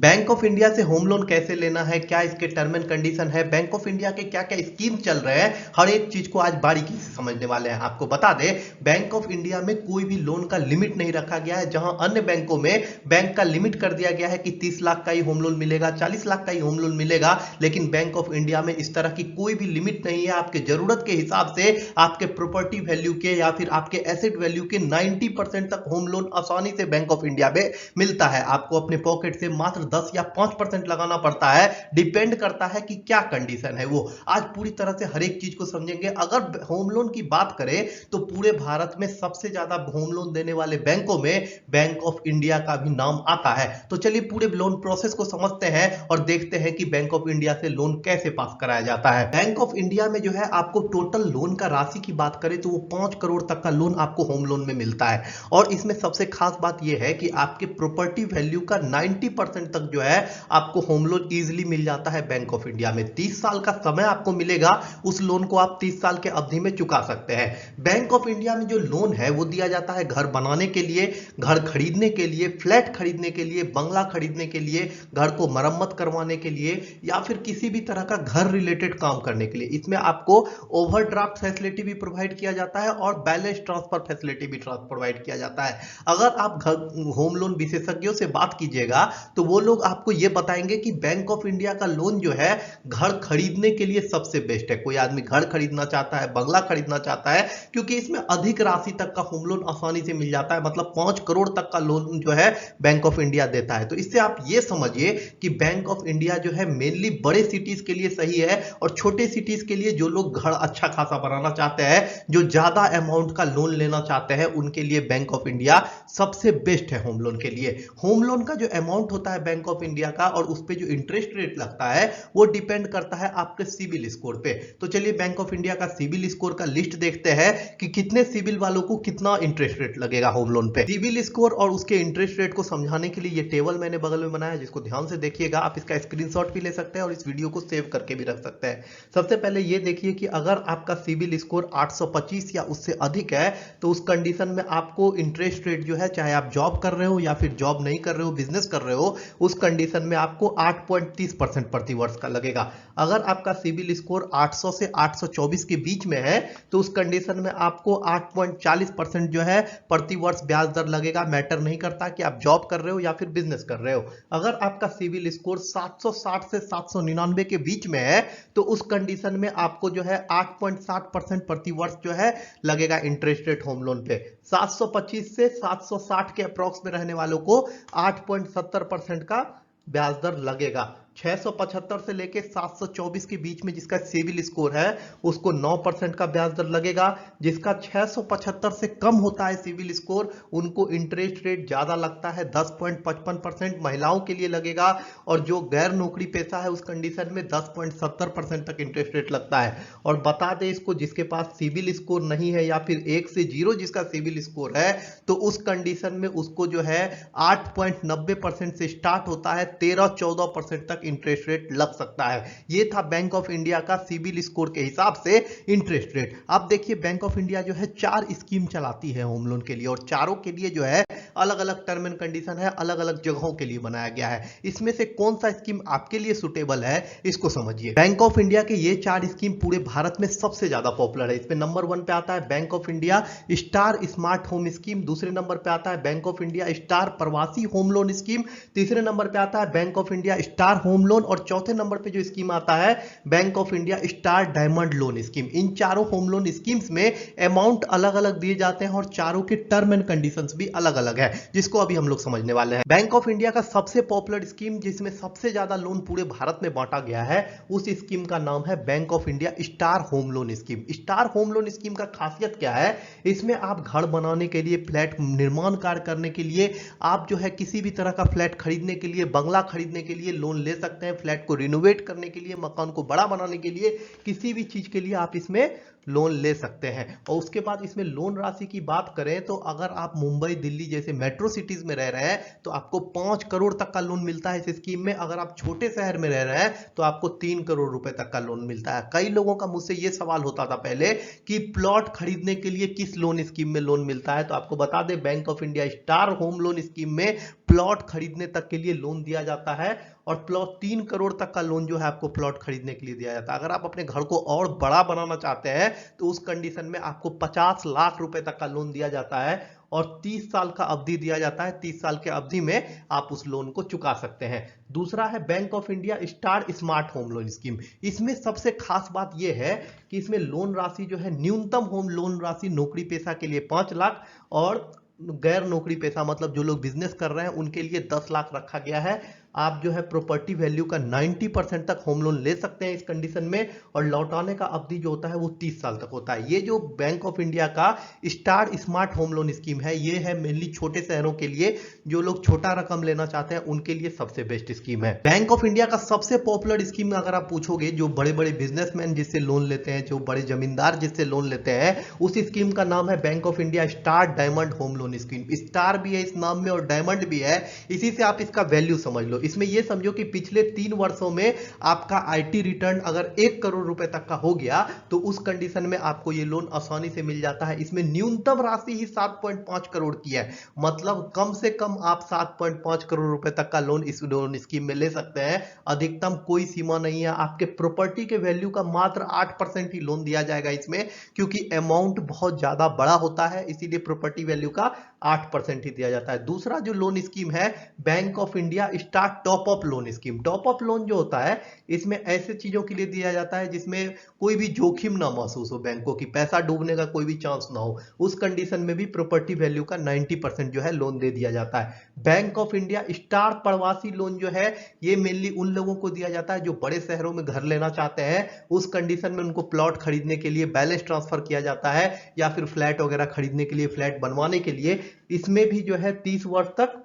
Bank of India से home loan कैसे लेना है, क्या इसके टर्म एंड कंडीशन है, बैंक ऑफ इंडिया के क्या क्या स्कीम चल रहे हैं, हर एक चीज को आज बारीकी से समझने वाले हैं। आपको बता दें, बैंक ऑफ इंडिया में कोई भी लोन का लिमिट नहीं रखा गया है। जहां अन्य बैंकों में बैंक का लिमिट कर दिया गया है कि 30 लाख का ही होम लोन मिलेगा, 40 लाख का ही होम लोन मिलेगा, लेकिन बैंक ऑफ इंडिया में इस तरह की कोई भी लिमिट नहीं है। आपके जरूरत के हिसाब से आपके प्रॉपर्टी वैल्यू के या फिर आपके एसेट वैल्यू के 90% तक होम लोन आसानी से बैंक ऑफ इंडिया में मिलता है। आपको अपने पॉकेट से मात्र 10 या 5% लगाना पड़ता है, डिपेंड करता है कि क्या कंडीशन है वो। आज पूरी तरह से हर एक चीज को समझेंगे। अगर होम लोन की बात करें तो पूरे भारत में सबसे ज्यादा होम लोन देने वाले बैंकों में बैंक ऑफ इंडिया का भी नाम आता है। तो चलिए पूरे लोन प्रोसेस को समझते हैं और देखते हैं कि बैंक ऑफ इंडिया से लोन कैसे पास कराया जाता है। बैंक ऑफ इंडिया में जो है आपको टोटल लोन का राशि की बात करें तो वो 5 करोड़ तक का लोन आपको होम लोन में मिलता है। और इसमें सबसे खास बात यह है कि आपके प्रॉपर्टी वैल्यू का 90% तक जो है आपको होम लोन इजीली मिल जाता है बैंक ऑफ इंडिया में। 30 साल का समय आपको मिलेगा, उस लोन को आप 30 साल के अवधि में चुका सकते हैं। बैंक ऑफ इंडिया में जो लोन है वो दिया जाता है घर बनाने के लिए, घर खरीदने के लिए, फ्लैट खरीदने के लिए, बंगला खरीदने के लिए, घर को मरम्मत करवाने के लिए या फिर किसी भी तरह का घर रिलेटेड काम करने के लिए। इसमें आपको ओवरड्राफ्ट फैसिलिटी भी प्रोवाइड किया जाता है और बैलेंस ट्रांसफर फैसिलिटी भी प्रोवाइड किया जाता है। अगर आप घर होम लोन विशेषज्ञों से बात कीजिएगा तो वो लोग आपको ये बताएंगे कि बैंक ऑफ इंडिया का लोन जो है घर खरीदने के लिए सबसे बेस्ट है। कोई आदमी घर खरीदना चाहता है, बंगला खरीदना चाहता है, क्योंकि इसमें अधिक राशि तक का होम लोन आसानी से मिल जाता है। मतलब 5 करोड़ तक का लोन जो है बैंक ऑफ इंडिया देता है। तो इससे आप ये समझिए कि बैंक ऑफ इंडिया जो है मेनली बड़े सिटीज के लिए सही है और छोटे सिटीज के लिए जो लोग घर अच्छा खासा बनाना चाहते हैं, जो ज्यादा अमाउंट का लोन लेना चाहते हैं, उनके लिए बैंक ऑफ इंडिया सबसे बेस्ट है होम लोन के लिए। होम लोन का जो अमाउंट होता है बैंक ऑफ इंडिया का और उस पे जो इंटरेस्ट रेट लगता है वो डिपेंड करता है आपके सिविल स्कोर पे। तो चलिए बैंक ऑफ इंडिया का सिविल स्कोर का लिस्ट देखते हैं कि कितने सिविल वालों को कितना इंटरेस्ट रेट लगेगा होम लोन पे। सिविल स्कोर और उसके इंटरेस्ट रेट को समझाने के लिए ये टेबल मैंने बगल में बनाया है, जिसको ध्यान से देखिएगा। आप इसका स्क्रीनशॉट भी ले सकते हैं और इस वीडियो को सेव करके भी रख सकते हैं। सबसे पहले ये देखिए कि अगर आपका सिविल स्कोर 825 या उससे अधिक है तो उस कंडीशन में आपको इंटरेस्ट रेट जो है, चाहे आप जॉब कर रहे हो या फिर जॉब नहीं कर रहे हो, बिजनेस कर रहे हो, उस कंडीशन में आपको 8.30% प्रति वर्ष का लगेगा। अगर आपका सिविल स्कोर 800 से 824 के बीच में है तो उस कंडीशन में आपको 8.40% जो है प्रति वर्ष ब्याज दर लगेगा। मैटर नहीं करता कि आप जॉब कर रहे हो या फिर बिजनेस कर रहे हो। अगर आपका सिविल स्कोर 760 से 799 के बीच में है तो उस कंडीशन में आपको जो है 8.60% प्रति वर्ष जो है लगेगा इंटरेस्ट रेट होम लोन पे। 725 से 760 के अप्रॉक्स में रहने वालों को 8.70% का ब्याज दर लगेगा। 675 से लेके 724 के बीच में जिसका सिविल स्कोर है उसको 9% का ब्याज दर लगेगा। जिसका 675 से कम होता है सिविल स्कोर, उनको इंटरेस्ट रेट ज्यादा लगता है, 10.55% महिलाओं के लिए लगेगा। और जो गैर नौकरी पेशा है उस कंडीशन में 10.70% तक इंटरेस्ट रेट लगता है। और बता दें इसको, जिसके पास सिविल स्कोर नहीं है या फिर 1 से 0 जिसका सिविल स्कोर है तो उस कंडीशन में उसको जो है 8.90% से स्टार्ट होता है, 13-14% तक इंटरेस्ट रेट लग सकता है। ये था बैंक ऑफ इंडिया का सिविल स्कोर के हिसाब से इंटरेस्ट रेट। अब देखिए बैंक ऑफ इंडिया जो है 4 स्कीम चलाती है होम लोन के लिए और चारों के लिए जो है अलग अलग टर्म एंड कंडीशन है, अलग अलग जगहों के लिए बनाया गया है। इसमें से कौन सा स्कीम आपके लिए सुटेबल है इसको समझिए। बैंक ऑफ इंडिया के ये 4 स्कीम पूरे भारत में सबसे ज्यादा पॉपुलर है। इसमें नंबर 1 पे आता है Bank of India star smart home scheme, दूसरे नंबर पे आता है Bank of India star Pravasi home loan scheme, तीसरे नंबर पे आता है Bank of India star home loan और चौथे नंबर पे जो स्कीम आता है Bank of India star diamond loan scheme. इन चारों होम लोन स्कीम्स में अमाउंट अलग अलग दिए जाते हैं और चारों के टर्म एंड कंडीशंस भी अलग अलग है, जिसको अभी हम लोग समझने वाले हैं। बैंक ऑफ इंडिया का सबसे पॉपुलर स्कीम जिसमें सबसे ज्यादा लोन पूरे भारत में बांटा गया है उस स्कीम का नाम है Bank of India star home loan scheme. Star home loan scheme का खासियत क्या है, इसमें आप घर बनाने के लिए, फ्लैट निर्माण कार्य करने के लिए, आप जो है किसी भी तरह का फ्लैट खरीदने के लिए, बंगला खरीदने के लिए लोन ले सकते हैं। फ्लैट को रिनोवेट करने के लिए, मकान को बड़ा बनाने के लिए, किसी भी चीज के लिए आप इसमें लोन ले सकते हैं। और उसके बाद इसमें लोन राशि की बात करें तो अगर आप मुंबई दिल्ली जैसे मेट्रो सिटीज में रह रहे हैं तो आपको 5 करोड़ तक का लोन मिलता है इस स्कीम में। अगर आप छोटे शहर में रह रहे हैं तो आपको 3 करोड़ रुपए तक का लोन मिलता है। कई लोगों का मुझसे ये सवाल होता था पहले कि प्लॉट खरीदने के लिए किस लोन स्कीम में लोन मिलता है, तो आपको बता दें bank of India star home loan scheme में प्लॉट खरीदने तक के लिए लोन दिया जाता है। और प्लॉट 3 करोड़ तक का लोन जो है आपको प्लॉट खरीदने के लिए दिया जाता है। अगर आप अपने घर को और बड़ा बनाना चाहते हैं तो उस कंडीशन में आपको 50 लाख रुपए तक का लोन दिया जाता है और 30 साल का अवधि दिया जाता है। 30 साल के अवधि में आप उस लोन को चुका सकते हैं। दूसरा है Bank of India star smart home loan scheme. इसमें सबसे खास बात यह है कि इसमें लोन राशि जो है न्यूनतम होम लोन राशि नौकरी पेशा के लिए 5 लाख और गैर नौकरी पेशा मतलब जो लोग बिजनेस कर रहे हैं उनके लिए 10 लाख रखा गया है। आप जो है प्रॉपर्टी वैल्यू का 90% तक होम लोन ले सकते हैं इस कंडीशन में और लौटाने का अवधि जो होता है वो 30 साल तक होता है। ये जो बैंक ऑफ इंडिया का star smart home loan scheme है ये है मेनली छोटे शहरों के लिए, जो लोग छोटा रकम लेना चाहते हैं उनके लिए सबसे बेस्ट स्कीम है। बैंक ऑफ इंडिया का सबसे पॉपुलर स्कीम अगर आप पूछोगे जो बड़े बड़े बिजनेसमैन जिससे लोन लेते हैं, जो बड़े जमींदार जिससे लोन लेते हैं, उस स्कीम का नाम है Bank of India star diamond home loan scheme. Star भी है इस नाम में और डायमंड भी है, इसी से आप इसका वैल्यू समझ लो। इसमें यह समझो कि पिछले 3 वर्षों में आपका आईटी रिटर्न अगर 1 करोड़ रुपए तक का हो गया तो उस कंडीशन में आपको यह लोन आसानी से मिल जाता है। इसमें न्यूनतम राशि ही 7.5 करोड़ की है, मतलब कम से कम आप 7.5 करोड़ रुपए तक का लोन इस लोन स्कीम में ले सकते हैं। अधिकतम कोई सीमा नहीं है। आपके प्रॉपर्टी के वैल्यू का मात्र 8% ही लोन दिया जाएगा इसमें, क्योंकि अमाउंट बहुत ज्यादा बड़ा होता है इसीलिए प्रॉपर्टी वैल्यू का 8% ही दिया जाता है। दूसरा जो लोन स्कीम है Bank of India star top up loan scheme. Top up loan जो होता है इसमें ऐसे चीजों के लिए दिया जाता है जिसमें कोई भी जोखिम ना महसूस हो बैंकों की, पैसा डूबने का कोई भी चांस ना हो। उस कंडीशन में भी प्रॉपर्टी वैल्यू का 90% जो है लोन दे दिया जाता है। बैंक ऑफ इंडिया स्टार प्रवासी लोन जो है ये मेनली उन लोगों को दिया जाता है जो बड़े शहरों में घर लेना चाहते हैं। उस कंडीशन में उनको प्लॉट खरीदने के लिए बैलेंस ट्रांसफर किया जाता है या फिर फ्लैट वगैरह खरीदने के लिए, फ्लैट बनवाने के लिए। इसमें भी जो है 30 वर्ष तक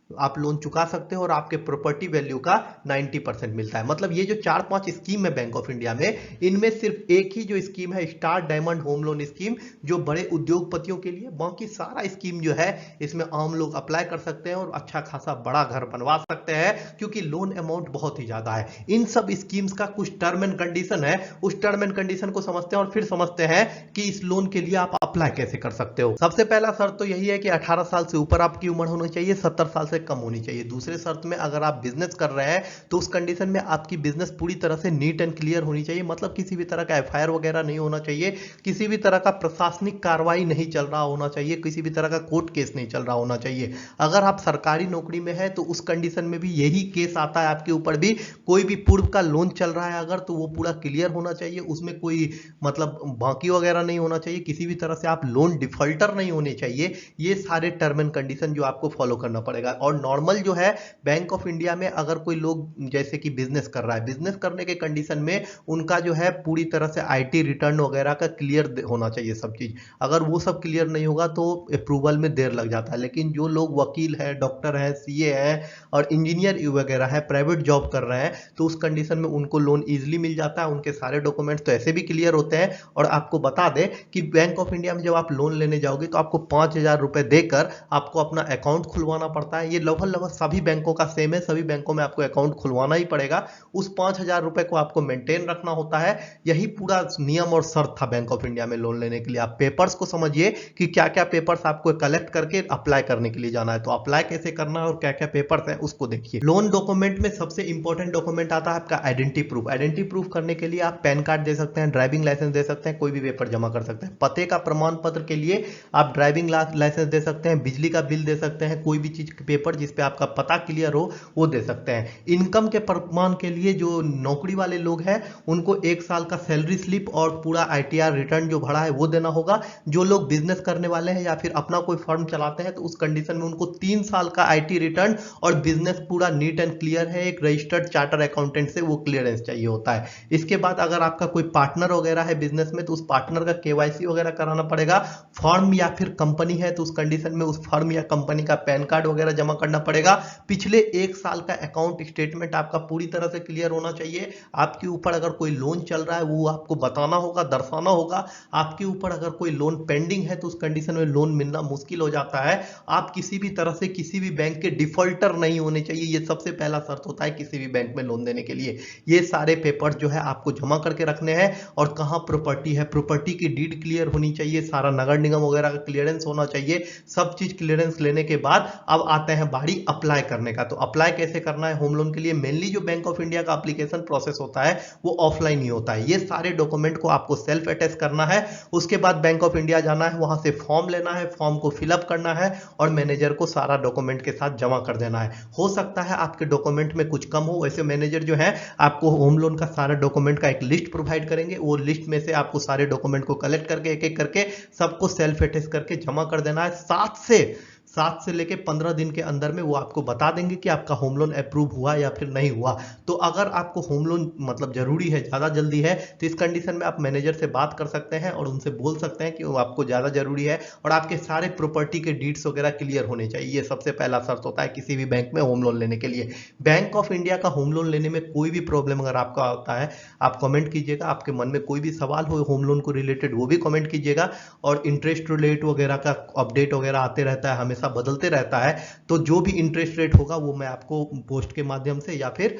आप लोन चुका सकते हो और आपके प्रॉपर्टी वैल्यू का 90% मिलता है। मतलब ये जो 4-5 स्कीम है बैंक ऑफ इंडिया में, इनमें सिर्फ एक ही जो स्कीम है star diamond home loan scheme जो बड़े उद्योगपतियों के लिए, बाकी सारा स्कीम जो है इसमें आम लोग अप्लाई कर सकते हैं और अच्छा खासा बड़ा घर बनवा सकते हैं क्योंकि लोन अमाउंट बहुत ही ज्यादा है। इन सब स्कीम्स का कुछ टर्म एंड कंडीशन है, उस टर्म एंड कंडीशन को समझते हैं और फिर समझते हैं कि इस लोन के लिए आप अप्लाई कैसे कर सकते हो। सबसे पहला शर्त तो यही है कि 18 साल से ऊपर आपकी उम्र होनी चाहिए, 70 साल से कम होनी चाहिए। दूसरे शर्त में अगर आप बिजनेस कर रहे हैं तो उस कंडीशन में आपकी बिजनेस पूरी तरह से नीट एंड क्लियर होनी चाहिए, मतलब किसी भी तरह का एफआईआर वगैरह नहीं होना चाहिए, किसी भी तरह का प्रशासनिक कार्रवाई नहीं चल रहा होना चाहिए, किसी भी तरह का कोर्ट केस नहीं चल रहा होना चाहिए। अगर आप सरकारी नौकरी में है तो उस कंडीशन में भी यही केस आता है आपके ऊपर भी, कोई भी पूर्व का लोन चल रहा है अगर, तो वो पूरा क्लियर होना चाहिए, उसमें कोई मतलब बाकी वगैरह नहीं होना चाहिए, किसी भी तरह से आप लोन डिफॉल्टर नहीं होने चाहिए। ये सारे टर्म एंड कंडीशन जो आपको फॉलो करना पड़ेगा। और नॉर्मल जो है बैंक ऑफ इंडिया में अगर कोई लोग जैसे कि बिजनेस कर रहा है, बिजनेस करने के कंडीशन में उनका जो है पूरी तरह से आईटी रिटर्न वगैरह का क्लियर होना चाहिए सब चीज। अगर वो सब क्लियर नहीं होगा तो अप्रूवल में देर लग जाता है। लेकिन जो लोग वकील है, डॉक्टर है, सीए है और इंजीनियर वगैरह है, प्राइवेट जॉब कर रहे हैं, तो उस कंडीशन में उनको लोन इजिली मिल जाता है। उनके सारे डॉक्यूमेंट्स तो ऐसे भी क्लियर होते हैं। और आपको बता दें कि बैंक ऑफ इंडिया में जब आप लोन लेने जाओगे तो आपको 5,000 रुपए देकर आपको अपना अकाउंट खुलवाना पड़ता है। ये लगभग सभी बैंकों का सेम है, सभी बैंकों में आपको अकाउंट खुलवाना ही पड़ेगा। उस 5,000 रुपए को आपको मेंटेन रखना होता है। यही पूरा नियम और शर्त था बैंक ऑफ इंडिया में लोन लेने के लिए। आप पेपर्स को समझिए कि क्या क्या पेपर्स आपको कलेक्ट करके अप्लाई करने के लिए जाना है, तो अप्लाई कैसे करना है और क्या क्या पेपर्स है उसको देखिए। लोन डॉक्यूमेंट में सबसे इंपॉर्टेंट डॉक्यूमेंट आता है आपका आइडेंटिटी प्रूफ। आइडेंटिटी प्रूफ करने के लिए आप पैन कार्ड दे सकते हैं, ड्राइविंग लाइसेंस दे सकते हैं, कोई भी पेपर जमा कर सकते हैं। पते का प्रमाण पत्र के लिए आप ड्राइविंग लाइसेंस दे सकते हैं, बिजली का बिल दे सकते हैं, कोई भी चीज पेपर जिसपे आपका पता क्लियर हो वो दे सकते हैं। इनकम के प्रमाण के लिए जो नौकरी वाले लोग हैं उनको 1 साल का सैलरी स्लिप और पूरा आईटीआर रिटर्न जो भरा है वो देना होगा। जो लोग बिजनेस करने वाले हैं या फिर अपना कोई फर्म चलाते हैं तो उस कंडीशन में उनको 3 साल का आईटी रिटर्न और बिजनेस पूरा नीट एंड क्लियर है, एक रजिस्टर्ड चार्टर अकाउंटेंट से वो क्लियरेंस चाहिए होता है। इसके बाद अगर आपका कोई पार्टनर वगैरह है बिजनेस में तो उस पार्टनर का केवाईसी वगैरह कराना पड़ेगा। फर्म या फिर कंपनी है तो उस कंडीशन में उस फर्म या कंपनी का पैन कार्ड वगैरह जमा करना पड़ेगा। पिछले 1 साल का अकाउंट स्टेटमेंट आपका पूरी तरह से क्लियर होना चाहिए। आपके ऊपर अगर कोई लोन चल रहा है वो आपको बताना होगा, दर्शाना होगा। आपके ऊपर अगर कोई लोन पेंडिंग है तो उस कंडीशन में लोन मिलना मुश्किल हो जाता है। आप किसी भी तरह से किसी भी बैंक के डिफॉल्टर नहीं होने चाहिए, ये सबसे पहला शर्त होता है किसी भी बैंक में लोन देने के लिए। ये सारे पेपर्स जो है आपको जमा करके रखने हैं। और कहाँ प्रॉपर्टी है, प्रॉपर्टी की डीड क्लियर होनी चाहिए, सारा नगर निगम वगैरह का क्लियरेंस होना चाहिए। सब चीज क्लियरेंस लेने के बाद अब आते हैं बारी अप्लाई करने का। तो अप्लाई कैसे करना है होम लोन के लिए? मेनली जो बैंक ऑफ इंडिया का एप्लीकेशन प्रोसेस होता है वो ऑफलाइन ही होता है। ये सारे डॉक्यूमेंट को आपको सेल्फ अटेस्ट करना है। उसके बाद बैंक ऑफ इंडिया जाना है, वहां से फॉर्म लेना है, फॉर्म को फिलअप करना है और मैनेजर को सारा डॉक्यूमेंट के साथ जमा कर देना है। हो सकता है आपके डॉक्यूमेंट में कुछ कम हो, वैसे मैनेजर जो है आपको होम लोन का सारा डॉक्यूमेंट का एक लिस्ट प्रोवाइड करेंगे। वो लिस्ट में से आपको सारे डॉक्यूमेंट को कलेक्ट करके एक एक करके सबको सेल्फ अटेस्ट करके जमा कर देना है। 7 से लेके 15 दिन के अंदर में वो आपको बता देंगे कि आपका होम लोन अप्रूव हुआ या फिर नहीं हुआ। तो अगर आपको होम लोन मतलब जरूरी है, ज्यादा जल्दी है, तो इस कंडीशन में आप मैनेजर से बात कर सकते हैं और उनसे बोल सकते हैं कि वो आपको ज्यादा जरूरी है और आपके सारे प्रॉपर्टी के डीड्स वगैरह क्लियर होने चाहिए। ये सबसे पहला शर्त होता है किसी भी बैंक में होम लोन लेने के लिए। बैंक ऑफ इंडिया का होम लोन लेने में कोई भी प्रॉब्लम अगर आपका होता है, आप कमेंट कीजिएगा। आपके मन में कोई भी सवाल हो होम लोन को रिलेटेड वो भी कमेंट कीजिएगा। और इंटरेस्ट रेट वगैरह का अपडेट वगैरह आते रहता है, हमेशा बदलते रहता है। तो जो भी इंटरेस्ट रेट होगा वो मैं आपको पोस्ट के माध्यम से या फिर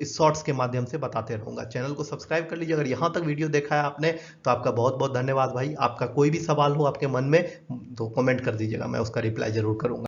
शॉर्ट्स के माध्यम से बताते रहूंगा। चैनल को सब्सक्राइब कर लीजिए। अगर यहां तक वीडियो देखा है आपने तो आपका बहुत बहुत धन्यवाद भाई। आपका कोई भी सवाल हो आपके मन में तो कमेंट कर दीजिएगा, मैं उसका रिप्लाई जरूर करूंगा।